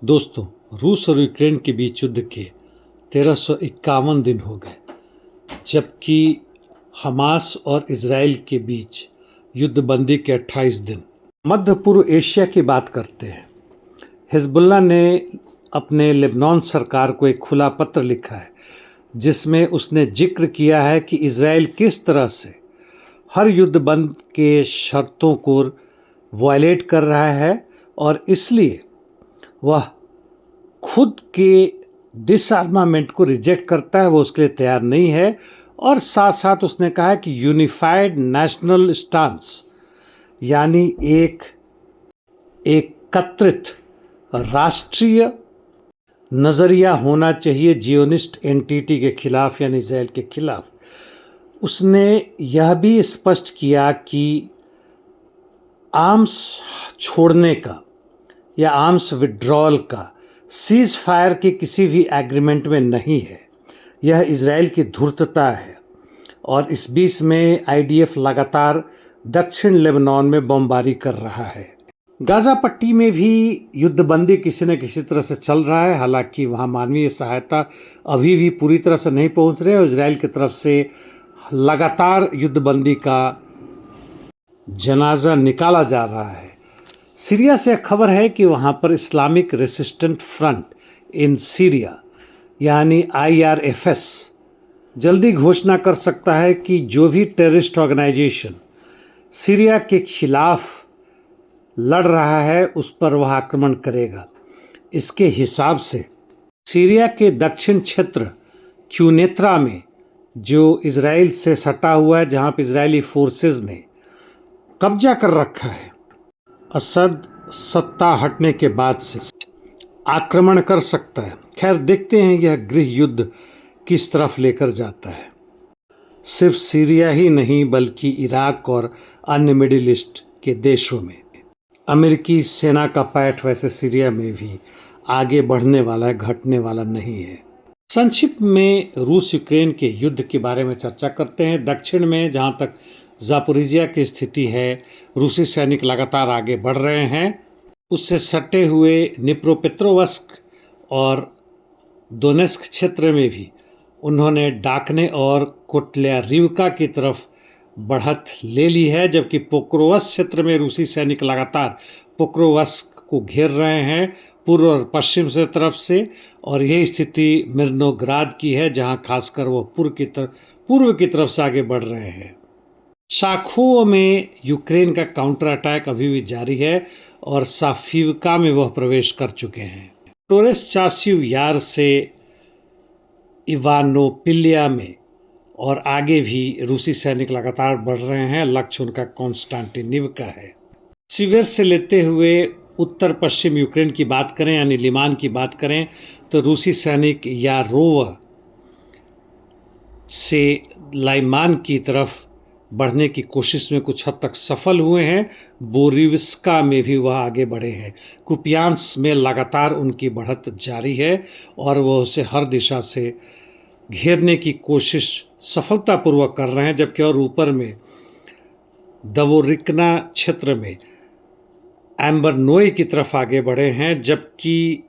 दोस्तों, रूस और यूक्रेन के बीच युद्ध के 1351 दिन हो गए, जबकि हमास और इजराइल के बीच युद्धबंदी के 28 दिन। मध्य पूर्व एशिया की बात करते हैं। हिजबुल्लाह ने अपने लेबनान सरकार को एक खुला पत्र लिखा है, जिसमें उसने जिक्र किया है कि इजराइल किस तरह से हर युद्धबंद के शर्तों को वायलेट कर रहा है और इसलिए वह खुद के डिसआर्मामेंट को रिजेक्ट करता है, वो उसके लिए तैयार नहीं है। और साथ साथ उसने कहा है कि यूनिफाइड नेशनल स्टांस यानी एक एकत्रित राष्ट्रीय नज़रिया होना चाहिए जियोनिस्ट एंटिटी के खिलाफ यानी इजराइल के खिलाफ। उसने यह भी स्पष्ट किया कि आर्म्स छोड़ने का या आर्म्स विड्रॉल का सीज फायर के किसी भी एग्रीमेंट में नहीं है। यह इजराइल की धूर्तता है। और इस बीच में आईडीएफ लगातार दक्षिण लेबनान में बमबारी कर रहा है। गाज़ा पट्टी में भी युद्धबंदी किसी न किसी तरह से चल रहा है, हालांकि वहाँ मानवीय सहायता अभी भी पूरी तरह से नहीं पहुँच रही है और इजराइल की तरफ से लगातार युद्धबंदी का जनाजा निकाला जा रहा है। सीरिया से खबर है कि वहाँ पर Islamic resistant front in Syria यानी IRFS जल्दी घोषणा कर सकता है कि जो भी टेररिस्ट ऑर्गेनाइजेशन सीरिया के खिलाफ लड़ रहा है उस पर वह आक्रमण करेगा। इसके हिसाब से सीरिया के दक्षिण क्षेत्र क्यूनेत्रा में जो इजराइल से सटा हुआ है, जहाँ पर इजरायली फोर्सेस ने कब्जा कर रखा है, असद सत्ता हटने के बाद से आक्रमण कर सकता है। खैर, देखते हैं यह गृह युद्ध किस तरफ लेकर जाता है। सिर्फ सीरिया ही नहीं बल्कि इराक और अन्य मिडिल ईस्ट के देशों में अमेरिकी सेना का पैठ वैसे सीरिया में भी आगे बढ़ने वाला है, घटने वाला नहीं है। संक्षिप्त में रूस यूक्रेन के युद्ध के बारे में चर्चा करते हैं। दक्षिण में जहाँ तक ज़ापोरिजिया की स्थिति है, रूसी सैनिक लगातार आगे बढ़ रहे हैं। उससे सटे हुए निप्रोपेट्रोवस्क और दोनेस्क क्षेत्र में भी उन्होंने डाकने और कोटल्यारिवका की तरफ बढ़त ले ली है, जबकि पोक्रोवस्क क्षेत्र में रूसी सैनिक लगातार पोक्रोवस्क को घेर रहे हैं पूर्व और पश्चिम से तरफ से। और यही स्थिति मिर्नोग्राद की है, जहां खासकर वो पूर्व की तरफ से आगे बढ़ रहे हैं। शाखोव में यूक्रेन का काउंटर अटैक अभी भी जारी है और साफिवका में वह प्रवेश कर चुके हैं। टोरेस चासिव यार से इवानोपिलिया में और आगे भी रूसी सैनिक लगातार बढ़ रहे हैं। लक्ष्य उनका कॉन्स्टेंटिनिवका है। सीवेर से लेते हुए उत्तर पश्चिम यूक्रेन की बात करें यानी लिमान की बात करें तो रूसी सैनिक यारोव से लाइमान की तरफ बढ़ने की कोशिश में कुछ हद तक सफल हुए हैं। बोरिविस्का में भी वह आगे बढ़े हैं। कुपियांस में लगातार उनकी बढ़त जारी है और वह उसे हर दिशा से घेरने की कोशिश सफलतापूर्वक कर रहे हैं। जबकि और ऊपर में दवोरिकना क्षेत्र में एम्बरनोई की तरफ आगे बढ़े हैं, जबकि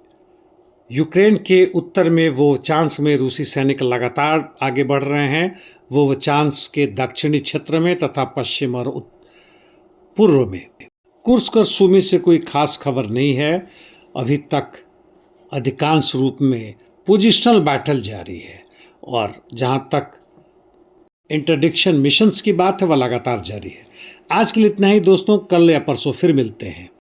यूक्रेन के उत्तर में वो चांस में रूसी सैनिक लगातार आगे बढ़ रहे हैं। वो चांस के दक्षिणी क्षेत्र में तथा पश्चिम और पूर्व में। कुर्स्क और सुमी से कोई खास खबर नहीं है। अभी तक अधिकांश रूप में पोजिशनल बैटल जारी है और जहां तक इंटरडिक्शन मिशंस की बात है वह लगातार जारी है। आज के लिए इतना ही दोस्तों, कल या परसों फिर मिलते हैं।